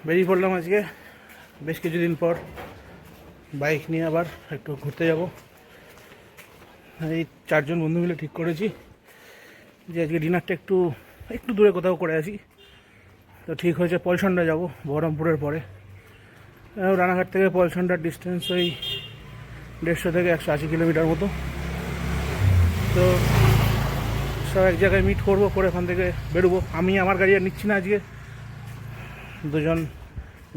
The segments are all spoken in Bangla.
বেরিয়ে পড়লাম আজকে বেশ কিছুদিন পর বাইক নিয়ে আবার একটু ঘুরতে যাব। এই 4 জন বন্ধু মিলে ঠিক করেছি যে আজকে ডিনারটা একটু একটু দূরে কোথাও করে আসি। তো ঠিক হয়েছে পলসন্ডা যাব, বহরমপুরের পরে। রানাঘাট থেকে পলসন্ডার ডিস্টেন্স ওই 150 থেকে 180 কিলোমিটার মতো। তো সব এক জায়গায় মিট করবো, করে ওখান থেকে বেরোবো। আমি আমার গাড়ি আর নিচ্ছি না আজকে, 2 জন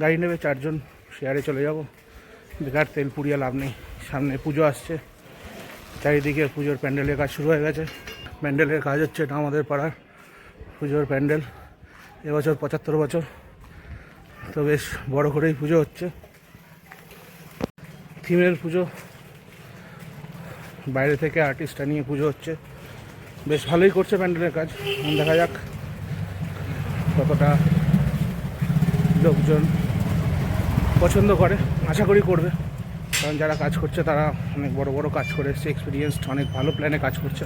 গাড়ি নেবে, 4 জন শেয়ারে চলে যাব। বেকার তেল পুড়িয়ে লাভ নেই। সামনে পুজো আসছে, চারিদিকে পুজোর প্যান্ডেলের কাজ শুরু হয়ে গেছে। প্যান্ডেলের কাজ হচ্ছে, এটা আমাদের পাড়ার পুজোর প্যান্ডেল। এবছর 75 বছর, তো বেশ বড় করেই পুজো হচ্ছে। থিমের পুজো, বাইরে থেকে আর্টিস্টরা নিয়ে পুজো হচ্ছে। বেশ ভালোই করছে প্যান্ডেলের কাজ। দেখা যাক কতটা লোকজন পছন্দ করে। আশা করি করবে, কারণ যারা কাজ করছে তারা অনেক বড় বড় কাজ করে এসছে, এক্সপিরিয়েন্সড, অনেক ভালো প্ল্যানে কাজ করছে।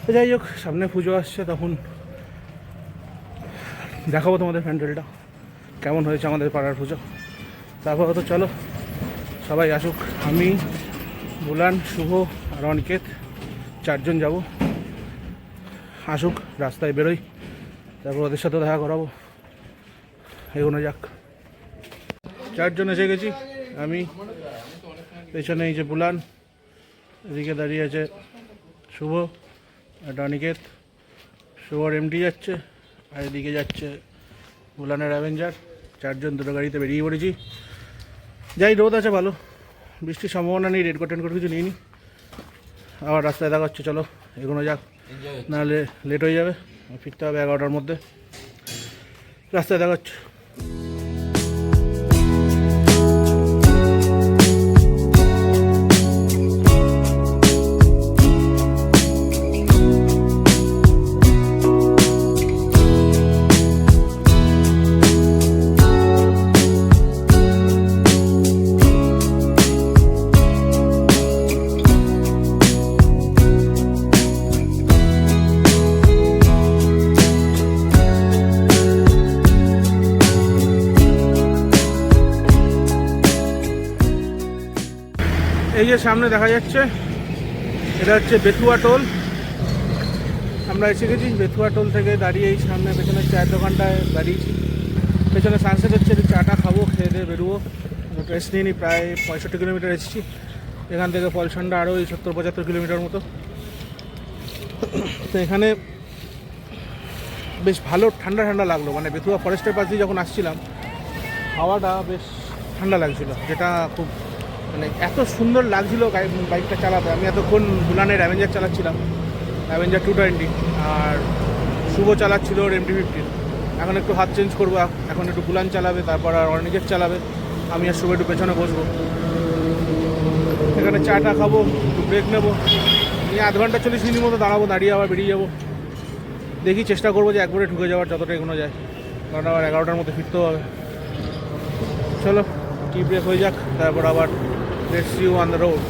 তো যাই হোক, সামনে পুজো আসছে, তখন দেখাবো তোমাদের প্যান্ডেলটা কেমন হয়েছে, আমাদের পাড়ার পুজো। তারপর তো চলো সবাই আসুক। আমি, বুলান, শুভ আর অনিকেত 4 জন যাব। আসুক, রাস্তায় বেরোই, তারপর ওদের সাথেও দেখা করাবো। এগোনো যাক। 4 জন এসে গেছি। আমি, পেছনে এই যে বুলান, এদিকে দাঁড়িয়ে আছে শুভ আর অনিকেত। শুভর এমটি যাচ্ছে, আর এদিকে যাচ্ছে বুলানের অ্যাভেঞ্জার। 4 জন দুটো গাড়িতে বেরিয়ে পড়েছি। যাই, রোদ আছে ভালো, বৃষ্টির সম্ভাবনা নেই, রেডকোট টেনকোট কিছু নিইনি। আবার রাস্তায় দেখা হচ্ছে, চলো এগোনো যাক, নাহলে লেট হয়ে যাবে। ফিরতে হবে 11টার মধ্যে। রাস্তায় দেখা হচ্ছে। এই যে সামনে দেখা যাচ্ছে, এটা হচ্ছে বেথুয়া টোল। আমরা এসে গেছি বেথুয়া টোল থেকে। দাঁড়িয়ে এই সামনে পেছনে চায়ের দোকানটায় দাঁড়িয়েছি। পেছনে সানসেট হচ্ছে, চাটা খাবো, খেয়ে দিয়ে বেরোবো। রেস্ট নিয়ে নিই, প্রায় 65 কিলোমিটার এসেছি। এখান থেকে পলসন্ডা আরও ওই 70-75 কিলোমিটার মতো। তো এখানে বেশ ভালো ঠান্ডা ঠান্ডা লাগলো, মানে বেথুয়া ফরেস্টের পাশ দিয়ে যখন আসছিলাম হাওয়াটা বেশ ঠান্ডা লাগছিল, যেটা খুব মানে এত সুন্দর লাগছিল বাইকটা চালাতে। আমি এতক্ষণ বুলানের অ্যাভেঞ্জার চালাচ্ছিলাম, অ্যাভেঞ্জার 220, আর শুভ চালাচ্ছিল ওর MT-15। এখন একটু হাত চেঞ্জ করবো, এখন একটু বুলান চালাবে, তারপর আর অনিকেত চালাবে, আমি আর শুভ একটু পেছনে বসবো। এখানে চাটা খাবো, একটু ব্রেক নেবো, নিয়ে 1 ঘন্টা 40 মিনিট মতো দাঁড়াবো, দাঁড়িয়ে আবার বেরিয়ে যাবো। দেখি, চেষ্টা করবো যে একবারে ঢুকে যাওয়ার, যতটা এগোনো যায়, কারণ আবার 11টার মধ্যে ফিরতেও হবে। চলো টি ব্রেক হয়ে যাক, তারপর আবার let's see you on the road.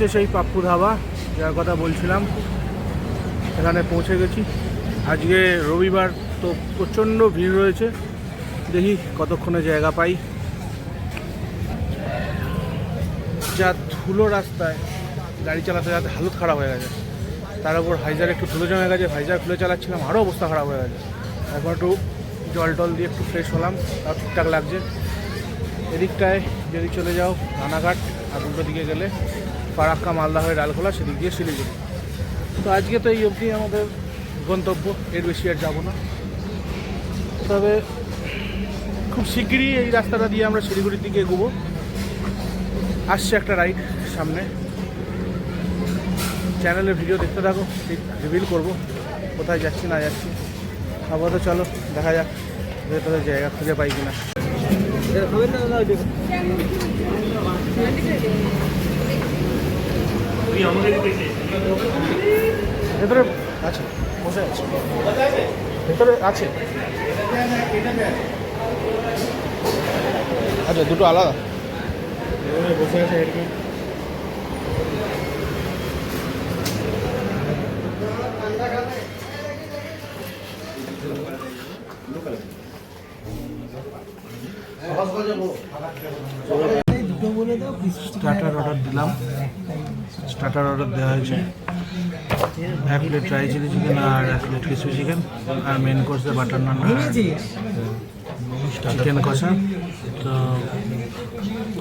হচ্ছে সেই পাপ্পু ধাবা, যার কথা বলছিলাম। এখানে পৌঁছে গেছি। আজকে রবিবার, তো প্রচণ্ড ভিড় রয়েছে। দেখি কতক্ষণে জায়গা পাই। যা ধুলো রাস্তায়, গাড়ি চালাতে চালাতে হালত খারাপ হয়ে গেছে। তার উপর ভাইজার একটু ধুলো জমে গেছে, ভাইজার খুলে চালাচ্ছিলাম, আরও অবস্থা খারাপ হয়ে গেছে। এখন একটু জল টল দিয়ে একটু ফ্রেশ হলাম, তাও ঠিকঠাক লাগছে। এদিকটায় যদি চলে যাও রানাঘাট, আর দুটো দিকে গেলে ফারাক্কা, মালদা হয়ে ডালখোলা, সেদিক দিয়ে শিলিগুড়ি। তো আজকে তো এই অবধি আমাদের গন্তব্য, এর বেশি আর যাবো না। তবে খুব শিগগিরই এই রাস্তাটা দিয়ে আমরা শিলিগুড়ির দিকে এগোবো। আসছে একটা রাইড সামনে, চ্যানেলে ভিডিও দেখতে থাকো, ঠিক রিভিল করবো কোথায় যাচ্ছি না যাচ্ছি। আপাতত চলো দেখা যাক ভেতরে জায়গা খুঁজে পাই কিনা। ভেতরে আছে, বসে আছে, ভেতরে আছে। আচ্ছা, দুটো আলাদা বসে আছে। স্টার্টার অর্ডার দিলাম, স্টার্টার অর্ডার দেওয়া হয়েছে। 1 প্লেট ড্রাই চিলি চিকেন আর 1 প্লেট ক্রিসপি চিকেন, আর মেন কোর্সে বাটার নান, চিকেন কষা। তো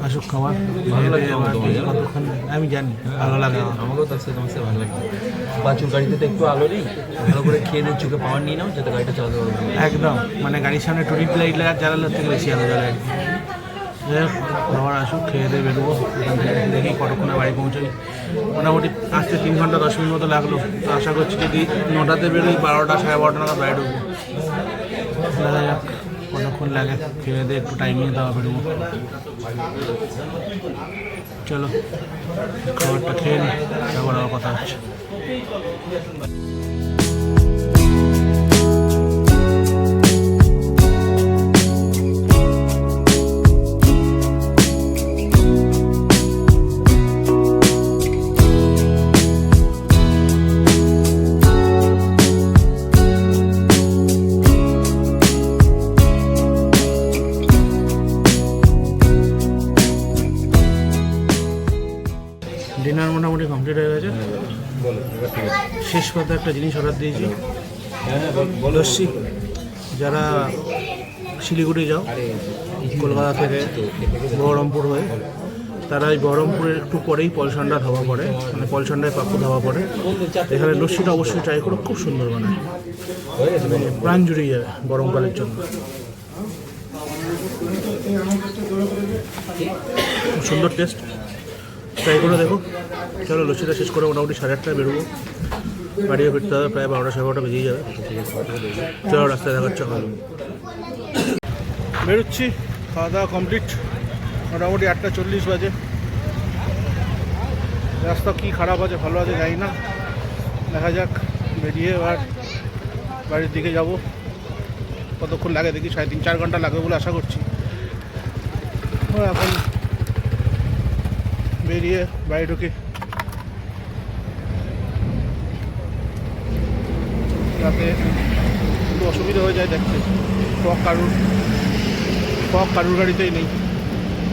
আসুক খাবার, ভালো লাগে আমার কতক্ষণ আমি জানি, ভালো লাগে আমাকেও তার সাথে তোমার সাথে ভালো লাগে। বাছুর গাড়িতে তো একটু আলো নেই, ভালো করে খেয়ে দিয়ে চোখে পাওয়ার নিয়ে নাও যাতে গাড়িটা চালাতে পারবে। একদম, মানে গাড়ির সামনে টুরিট লাইট জ্বালানোর থেকে বেশি আলো জ্বালায়। যাই হোক, খাবার আসুক, খেয়ে দিয়ে বেরোবো এখান থেকে। দেখি কতক্ষণে বাড়ি পৌঁছাই। মোটামুটি আসতে 3 ঘন্টা 10 মিনিট মতো লাগলো। তো আশা করছি যদি 9টাতে বেরোই, 12টা 12:30 নাগাদ বাড়ি ঢুকবো। দেখা যাক কতক্ষণ লাগে, খেয়ে দিয়ে একটু টাইম নিয়ে দেওয়া বেরোবো। চলো খাবারটা খেয়ে নিই, তারপর আবার কথা হচ্ছে। ডিনার মোটামুটি কমপ্লিট হয়ে গেছে। শেষ পথে একটা জিনিস অর্ডার দিয়েছি, লস্যি। যারা শিলিগুড়ি যাও কলকাতা থেকে বহরমপুর হয়ে, তারা এই বহরমপুরের একটু পরেই পলসান্ডা ধাবা পড়ে, মানে পলসান্ডায় পাপ্পু ধাবা পড়ে। এখানে লস্যিটা অবশ্যই ট্রাই করো, খুব সুন্দর বানায়, মানে প্রাণ জুড়িয়ে যাবে গরমকালের জন্য। খুব সুন্দর টেস্ট, ট্রাই করে দেখো। চলো লস্যিটা শেষ করে মোটামুটি 8:30টায় বেরোবো। বাড়িও ফিরতে হবে, প্রায় 12টা 12:30 বেজেই যাবে। চলো রাস্তায় দেখাচ্ছ। বেরোচ্ছি, খাওয়া দাওয়া কমপ্লিট, মোটামুটি 8:40 বাজে। রাস্তা কী খারাপ আছে ভালো আছে জানি না, দেখা যাক। বেরিয়ে এবার বাড়ির দিকে যাব। কতক্ষণ লাগে দেখি, 3.5-4 ঘন্টা লাগবে বলে আশা করছি। এখন বেরিয়ে বাড়ি ঢুকে যাতে একটু অসুবিধা হয়ে যায় দেখতে। ফগ কারুর গাড়িতেই নেই।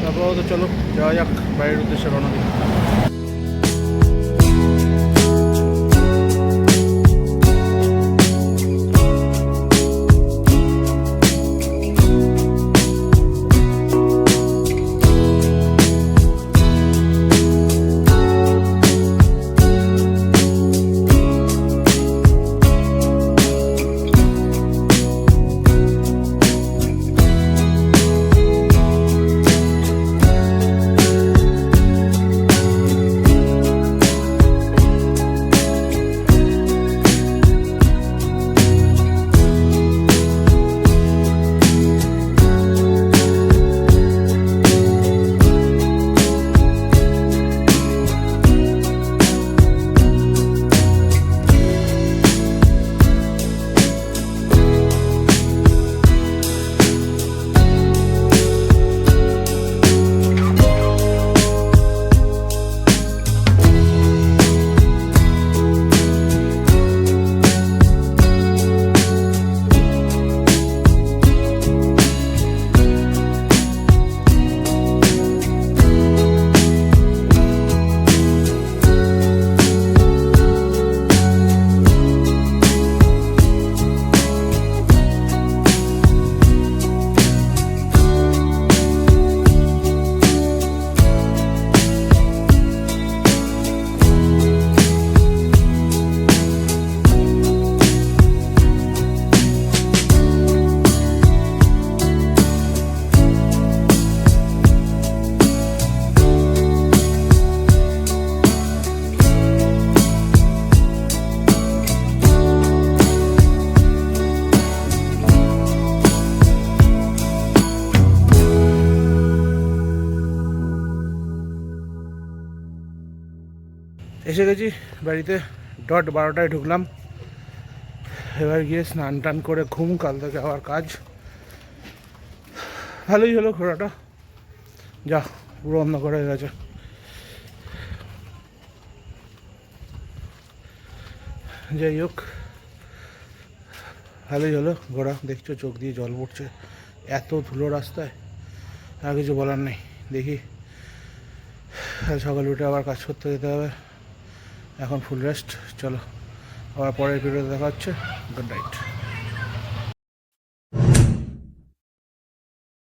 তারপর তো চলো যাওয়া যাক, বাড়ির উদ্দেশ্যে রওনা দিই। এসে গেছি বাড়িতে, ডট 12টায় ঢুকলাম। এবার গিয়ে স্নান টান করে ঘুম, কাল থেকে আবার কাজ। ভালোই হলো ঘোরাটা, যা পুরো অন্ধকার হয়ে গেছে। যাই হোক, ভালোই হলো ঘোরা। দেখছো চোখ দিয়ে জল পড়ছে, এত ধুলো রাস্তায়, আর কিছু বলার নেই। দেখি কাল সকালে উঠে আবার কাজ করতে যেতে হবে। এখন ফুল রেস্ট, চলো আবার পরের ভিডিওতে দেখা হচ্ছে। Good night.